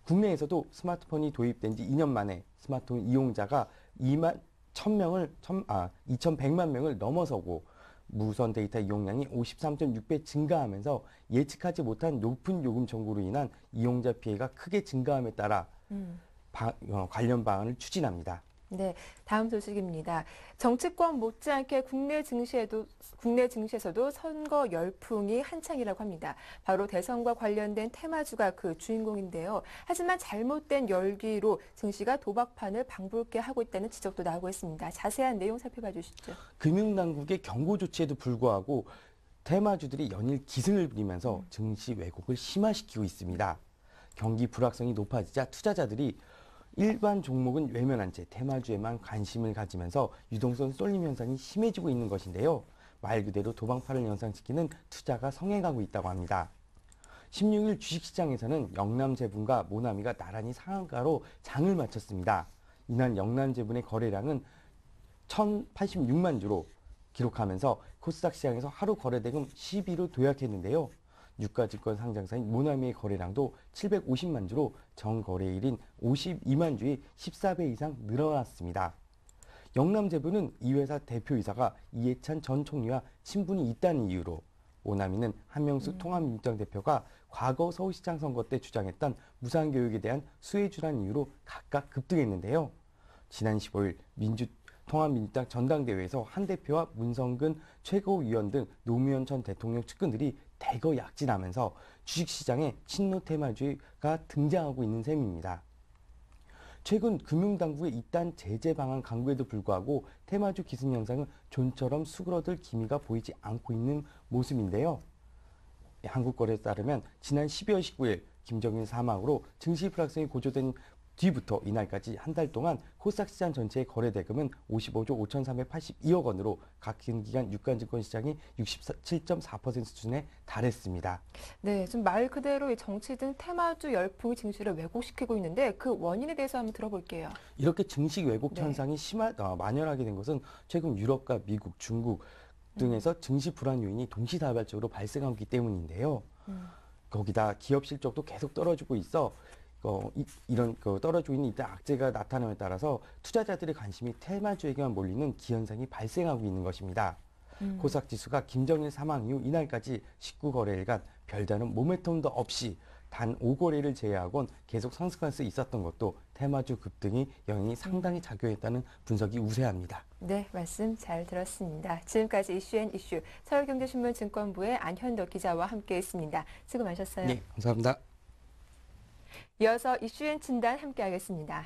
국내에서도 스마트폰이 도입된 지 2년 만에 스마트폰 이용자가 2,100만 명을 넘어서고 무선 데이터 이용량이 53.6배 증가하면서 예측하지 못한 높은 요금 청구로 인한 이용자 피해가 크게 증가함에 따라 관련 방안을 추진합니다. 네, 다음 소식입니다. 정치권 못지않게 국내 증시에서도 선거 열풍이 한창이라고 합니다. 바로 대선과 관련된 테마주가 그 주인공인데요. 하지만 잘못된 열기로 증시가 도박판을 방불케 하고 있다는 지적도 나오고 있습니다. 자세한 내용 살펴봐 주시죠. 금융당국의 경고 조치에도 불구하고 테마주들이 연일 기승을 부리면서 증시 왜곡을 심화시키고 있습니다. 경기 불확성이 높아지자 투자자들이 일반 종목은 외면한 채 테마주에만 관심을 가지면서 유동성 쏠림 현상이 심해지고 있는 것인데요. 말 그대로 도박판을 연상시키는 투자가 성행하고 있다고 합니다. 16일 주식시장에서는 영남제분과 모나미가 나란히 상한가로 장을 마쳤습니다. 이날 영남제분의 거래량은 1,086만 주로 기록하면서 코스닥 시장에서 하루 거래대금 10위로 도약했는데요. 유가증권 상장사인 모나미의 거래량도 750만 주로 전거래일인 52만 주에 14배 이상 늘어났습니다. 영남제부는 이 회사 대표이사가 이해찬 전 총리와 친분이 있다는 이유로, 모나미는 한명숙 통합민주당 대표가 과거 서울시장 선거 때 주장했던 무상교육에 대한 수혜주라는 이유로 각각 급등했는데요. 지난 15일 통합민주당 전당대회에서 한 대표와 문성근 최고위원 등 노무현 전 대통령 측근들이 대거 약진하면서 주식시장에 친노 테마주가 등장하고 있는 셈입니다. 최근 금융당국의 이딴 제재 방안 강구에도 불구하고 테마주 기승 현상은 좀처럼 수그러들 기미가 보이지 않고 있는 모습인데요. 한국거래에 따르면 지난 12월 19일 김정일 사망으로 증시 불확성이 고조된 뒤부터 이날까지 한 달 동안 코스닥 시장 전체의 거래 대금은 55조 5,382억 원으로 같은 기간 유가증권 시장이 67.4% 수준에 달했습니다. 네, 좀 말 그대로 이 정치 등 테마주 열풍이 증시를 왜곡시키고 있는데 그 원인에 대해서 한번 들어볼게요. 이렇게 증시 왜곡 네. 현상이 만연하게 된 것은 최근 유럽과 미국, 중국 등에서 증시 불안 요인이 동시다발적으로 발생하고 있기 때문인데요. 거기다 기업 실적도 계속 떨어지고 있어 이런 떨어지고 있는 이때 악재가 나타남에 따라서 투자자들의 관심이 테마주에게만 몰리는 기현상이 발생하고 있는 것입니다. 코스닥 지수가 김정일 사망 이후 이날까지 19거래일간 별다른 모멘텀도 없이 단 5거래를 제외하곤 계속 상승할 수 있었던 것도 테마주 급등이 영향이 상당히 작용했다는 분석이 우세합니다. 네, 말씀 잘 들었습니다. 지금까지 이슈앤이슈 서울경제신문 증권부의 안현덕 기자와 함께했습니다. 수고 많으셨어요. 네, 감사합니다. 이어서 이슈앤진단 함께하겠습니다.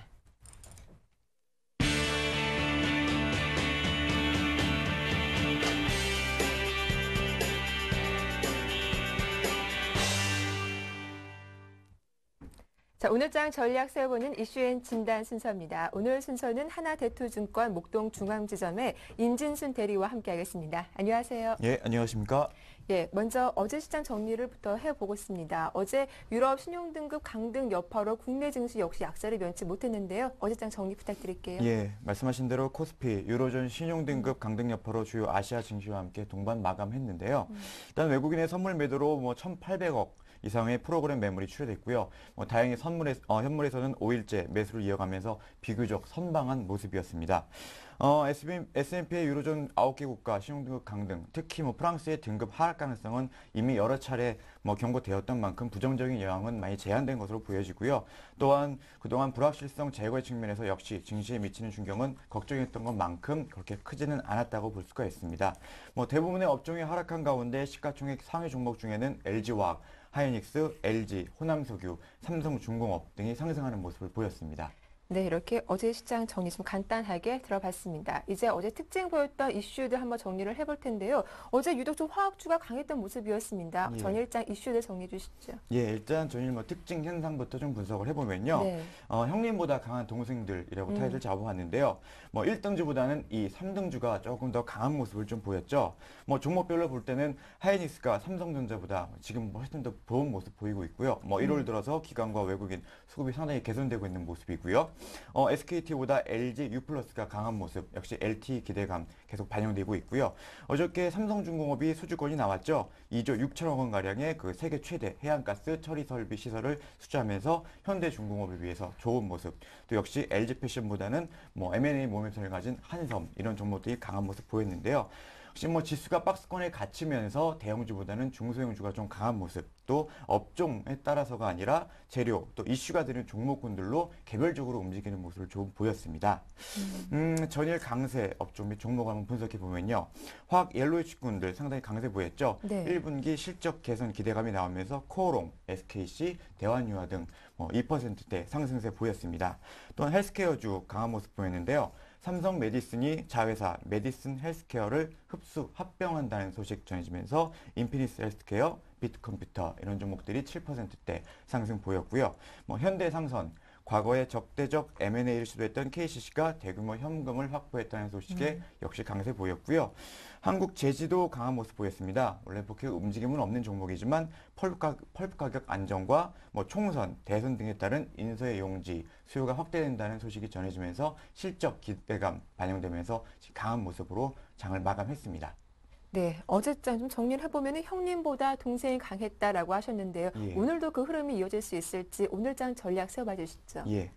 자, 오늘장 전략 세워보는 이슈앤진단 순서입니다. 오늘 순서는 하나대투증권 목동중앙지점의 임진순 대리와 함께하겠습니다. 안녕하세요. 예, 안녕하십니까? 예, 먼저 어제 시장 정리를부터 해보겠습니다. 어제 유럽 신용등급 강등 여파로 국내 증시 역시 약세를 면치 못했는데요. 어제 장 정리 부탁드릴게요. 예, 말씀하신 대로 코스피, 유로존 신용등급 강등 여파로 주요 아시아 증시와 함께 동반 마감했는데요. 일단 외국인의 선물 매도로 1,800억 이상의 프로그램 매물이 출회됐고요. 다행히 현물에서는 5일째 매수를 이어가면서 비교적 선방한 모습이었습니다. S&P의 유로존 9개 국가 신용등급 강등, 특히 프랑스의 등급 하락 가능성은 이미 여러 차례 경고되었던 만큼 부정적인 영향은 많이 제한된 것으로 보여지고요. 또한 그동안 불확실성 제거의 측면에서 역시 증시에 미치는 충격은 걱정했던 것만큼 그렇게 크지는 않았다고 볼 수가 있습니다. 대부분의 업종이 하락한 가운데 시가총액 상위 종목 중에는 LG화학, 하이닉스, LG, 호남석유, 삼성중공업 등이 상승하는 모습을 보였습니다. 네, 이렇게 어제 시장 정리 좀 간단하게 들어봤습니다. 이제 어제 특징 보였던 이슈들 한번 정리를 해볼 텐데요. 어제 유독 좀 화학주가 강했던 모습이었습니다. 예. 전일장 이슈들 정리해 주시죠. 예, 일단 전일 특징 현상부터 좀 분석을 해보면요. 네. 형님보다 강한 동생들이라고 타이틀 잡아봤는데요. 1등주보다는 이 3등주가 조금 더 강한 모습을 좀 보였죠. 종목별로 볼 때는 하이닉스가 삼성전자보다 지금 훨씬 더 좋은 모습 보이고 있고요. 1월 들어서 기관과 외국인 수급이 상당히 개선되고 있는 모습이고요. SKT보다 LG U+가 강한 모습, 역시 LT 기대감 계속 반영되고 있고요. 어저께 삼성중공업이 수주권이 나왔죠. 2조 6천억 원가량의 그 세계 최대 해안가스 처리 설비 시설을 수주하면서 현대중공업을 위해서 좋은 모습. 또 역시 LG패션보다는 M&A 모멘텀을 가진 한섬 이런 종목들이 강한 모습 보였는데요. 역시 지수가 박스권에 갇히면서 대형주보다는 중소형주가 좀 강한 모습. 또 업종에 따라서가 아니라 재료 또 이슈가 되는 종목군들로 개별적으로 움직이는 모습을 좀 보였습니다. 전일 강세 업종 및 종목을 한번 분석해 보면요. 화학 옐로우 치군들 상당히 강세 보였죠. 네. 1분기 실적 개선 기대감이 나오면서 코오롱, SKC, 대환유화 등 2%대 상승세 보였습니다. 또한 헬스케어주 강한 모습 보였는데요. 삼성 메디슨이 자회사 메디슨 헬스케어를 흡수 합병한다는 소식 전해지면서 인피니스 헬스케어, 비트컴퓨터 이런 종목들이 7%대 상승 보였고요. 현대상선 과거에 적대적 M&A를 시도했던 KCC가 대규모 현금을 확보했다는 소식에 역시 강세 보였고요. 한국 제지도 강한 모습 보였습니다. 원래 그렇게 움직임은 없는 종목이지만 펄프 가격 안정과 총선, 대선 등에 따른 인수의 용지, 수요가 확대된다는 소식이 전해지면서 실적 기대감 반영되면서 강한 모습으로 장을 마감했습니다. 네, 어제장 좀 정리를 해보면 형님보다 동생이 강했다라고 하셨는데요. 예. 오늘도 그 흐름이 이어질 수 있을지 오늘장 전략 세워봐 주시죠. 예.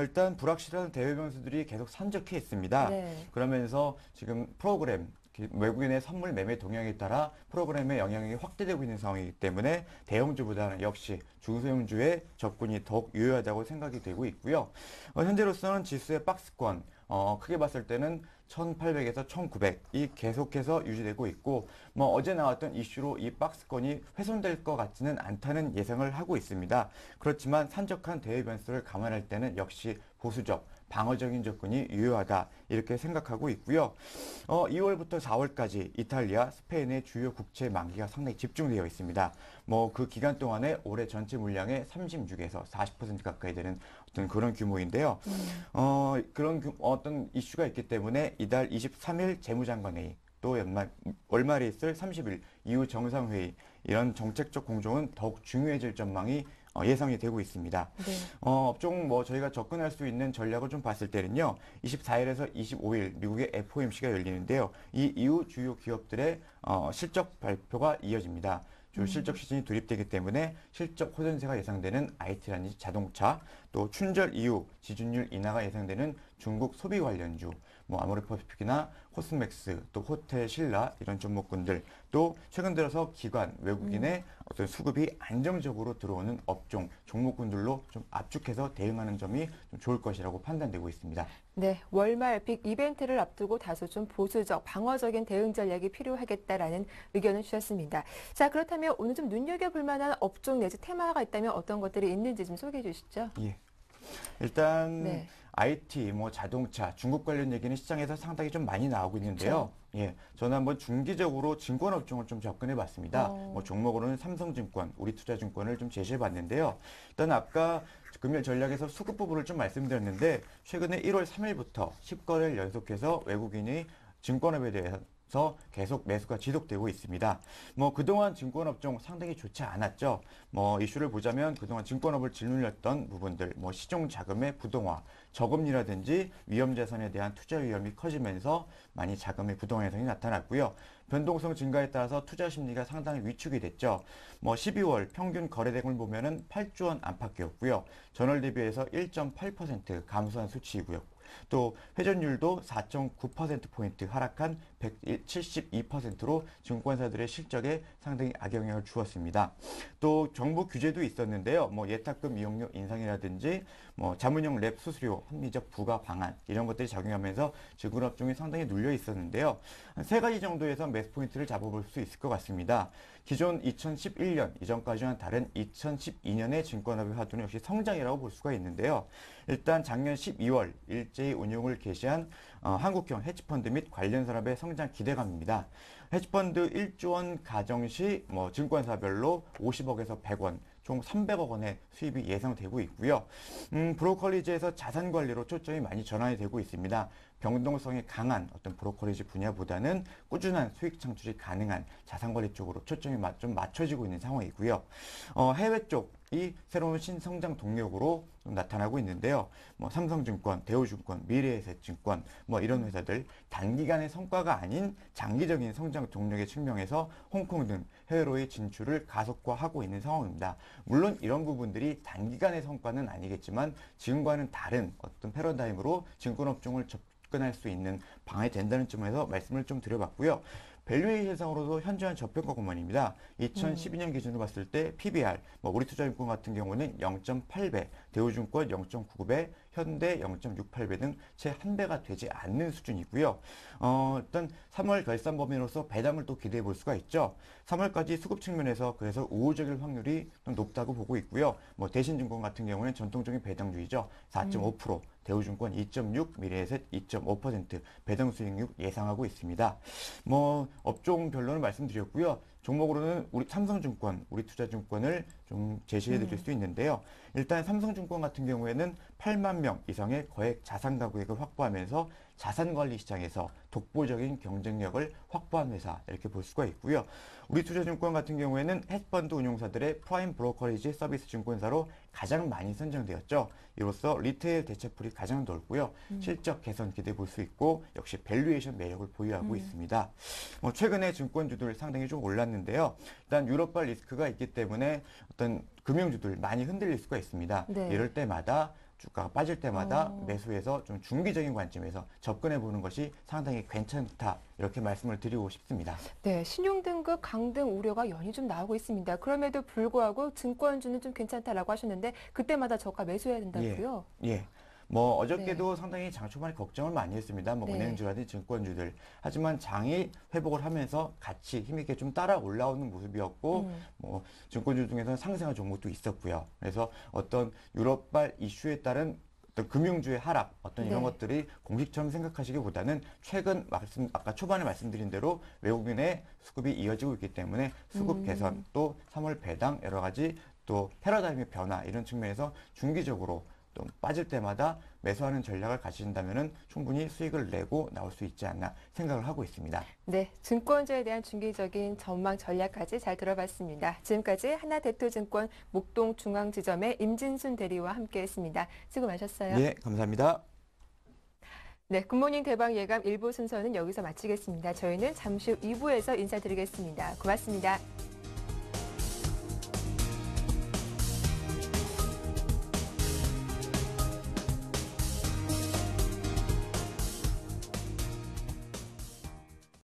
일단 불확실한 대외 변수들이 계속 산적해 있습니다. 네. 그러면서 지금 프로그램 외국인의 선물 매매 동향에 따라 프로그램의 영향력이 확대되고 있는 상황이기 때문에 대형주보다는 역시 중소형주의 접근이 더욱 유효하다고 생각이 되고 있고요. 현재로서는 지수의 박스권 크게 봤을 때는 1800에서 1900이 계속해서 유지되고 있고 어제 나왔던 이슈로 이 박스권이 훼손될 것 같지는 않다는 예상을 하고 있습니다. 그렇지만 산적한 대외 변수를 감안할 때는 역시 보수적 방어적인 접근이 유효하다 이렇게 생각하고 있고요. 2월부터 4월까지 이탈리아, 스페인의 주요 국채 만기가 상당히 집중되어 있습니다. 그 기간 동안에 올해 전체 물량의 36에서 40% 가까이 되는 어떤 그런 규모인데요. 그런 어떤 이슈가 있기 때문에 이달 23일 재무장관회의 또 월말에 있을 30일 이후 정상회의 이런 정책적 공조는 더욱 중요해질 전망이 예상이 되고 있습니다. 네. 업종 저희가 접근할 수 있는 전략을 좀 봤을 때는요. 24일에서 25일 미국의 FOMC가 열리는데요. 이 이후 주요 기업들의 실적 발표가 이어집니다. 주 실적 시즌이 돌입되기 때문에 실적 호전세가 예상되는 IT라든지 자동차, 또 춘절 이후 지준율 인하가 예상되는 중국 소비 관련주, 아모레퍼시픽이나 코스맥스, 또 호텔 신라 이런 종목군들, 또 최근 들어서 기관 외국인의 어떤 수급이 안정적으로 들어오는 업종 종목군들로 좀 압축해서 대응하는 점이 좀 좋을 것이라고 판단되고 있습니다. 네, 월말 빅 이벤트를 앞두고 다소 좀 보수적, 방어적인 대응 전략이 필요하겠다라는 의견을 주셨습니다. 자, 그렇다면 오늘 좀 눈여겨볼 만한 업종 내지 테마가 있다면 어떤 것들이 있는지 좀 소개해 주시죠. 예. 일단 네. IT, 자동차, 중국 관련 얘기는 시장에서 상당히 좀 많이 나오고 있는데요. 예, 저는 한번 중기적으로 증권 업종을 좀 접근해 봤습니다. 종목으로는 삼성증권, 우리투자증권을 좀 제시해 봤는데요. 일단 아까 금일 전략에서 수급 부분을 좀 말씀드렸는데 최근에 1월 3일부터 10거래를 연속해서 외국인이 증권업에 대해서 계속 매수가 지속되고 있습니다. 그동안 증권업종 상당히 좋지 않았죠. 이슈를 보자면 그동안 증권업을 짓눌렸던 부분들, 시종 자금의 부동화, 저금리라든지 위험자산에 대한 투자 위험이 커지면서 많이 자금의 부동화 현상이 나타났고요. 변동성 증가에 따라서 투자 심리가 상당히 위축이 됐죠. 12월 평균 거래량을 보면은 8조 원 안팎이었고요. 전월 대비해서 1.8% 감소한 수치이고요. 또 회전율도 4.9%포인트 하락한 172%로 증권사들의 실적에 상당히 악영향을 주었습니다. 또 정부 규제도 있었는데요. 예탁금 이용료 인상이라든지 자문형 랩 수수료, 합리적 부과 방안 이런 것들이 작용하면서 증권업종이 상당히 눌려 있었는데요. 한 세 가지 정도에서 매수 포인트를 잡아볼 수 있을 것 같습니다. 기존 2011년 이전까지와는 다른 2012년의 증권업의 화두는 역시 성장이라고 볼 수가 있는데요. 일단 작년 12월 일제히 운용을 개시한 한국형 헤지펀드 및 관련 산업의 성장 기대감입니다. 헤지펀드 1조 원 가정 시 증권사별로 50억에서 100원, 총 300억 원의 수입이 예상되고 있고요. 브로커리지에서 자산 관리로 초점이 많이 전환이 되고 있습니다. 변동성이 강한 어떤 브로커리지 분야보다는 꾸준한 수익 창출이 가능한 자산 관리 쪽으로 초점이 좀 맞춰지고 있는 상황이고요. 해외 쪽이 새로운 신성장 동력으로 좀 나타나고 있는데요. 삼성증권, 대우증권, 미래에셋증권 이런 회사들 단기간의 성과가 아닌 장기적인 성장 동력의 측면에서 홍콩 등 해외로의 진출을 가속화하고 있는 상황입니다. 물론 이런 부분들이 단기간의 성과는 아니겠지만 지금과는 다른 어떤 패러다임으로 증권업종을 접근할 수 있는 방안이 된다는 점에서 말씀을 좀 드려봤고요. 밸류에이션상으로도 현저한 저평가 구간입니다. 2012년 기준으로 봤을 때 PBR, 우리투자증권 같은 경우는 0.8배, 대우증권 0.99배, 현대 0.68배 등 채 한 배가 되지 않는 수준이고요. 일단 3월 결산 범위로서 배당을 또 기대해 볼 수가 있죠. 3월까지 수급 측면에서 그래서 우호적일 확률이 좀 높다고 보고 있고요. 대신증권 같은 경우는 전통적인 배당주의죠. 4.5%, 대우증권 2.6, 미래에셋 2.5% 배당 수익률 예상하고 있습니다. 업종별로는 말씀드렸고요. 종목으로는 우리 삼성증권, 우리투자증권을 좀 제시해 드릴 수 있는데요. 일단 삼성증권 같은 경우에는 8만 명 이상의 거액 자산 가구액을 확보하면서 자산관리 시장에서 독보적인 경쟁력을 확보한 회사 이렇게 볼 수가 있고요. 우리투자증권 같은 경우에는 헤지펀드 운용사들의 프라임 브로커리지 서비스 증권사로 가장 많이 선정되었죠. 이로써 리테일 대체풀이 가장 넓고요. 실적 개선 기대해 볼 수 있고 역시 밸류에이션 매력을 보유하고 있습니다. 최근에 증권주들 상당히 좀 올랐는데요. 일단 유럽발 리스크가 있기 때문에 어떤 금융주들 많이 흔들릴 수가 있습니다. 네. 이럴 때마다 주가가 빠질 때마다 매수해서 좀 중기적인 관점에서 접근해 보는 것이 상당히 괜찮다 이렇게 말씀을 드리고 싶습니다. 네, 신용등급 강등 우려가 연이 좀 나오고 있습니다. 그럼에도 불구하고 증권주는 좀 괜찮다라고 하셨는데 그때마다 저가 매수해야 된다고요? 예. 어저께도 상당히 장 초반에 걱정을 많이 했습니다. 네. 은행주라든지 증권주들. 하지만 장이 회복을 하면서 같이 힘있게 좀 따라 올라오는 모습이었고, 증권주 중에서는 상승한 종목도 있었고요. 그래서 어떤 유럽발 이슈에 따른 어떤 금융주의 하락, 이런 네. 것들이 공식처럼 생각하시기보다는 최근 아까 초반에 말씀드린 대로 외국인의 수급이 이어지고 있기 때문에 수급 개선, 또 3월 배당, 여러 가지 또 패러다임의 변화 이런 측면에서 중기적으로 또 빠질 때마다 매수하는 전략을 가지신다면 충분히 수익을 내고 나올 수 있지 않나 생각을 하고 있습니다. 네, 증권주에 대한 중기적인 전망 전략까지 잘 들어봤습니다. 지금까지 하나대투증권 목동중앙지점의 임진순 대리와 함께했습니다. 수고 많으셨어요. 네, 감사합니다. 네, 굿모닝 대박 예감 1부 순서는 여기서 마치겠습니다. 저희는 잠시 후 2부에서 인사드리겠습니다. 고맙습니다.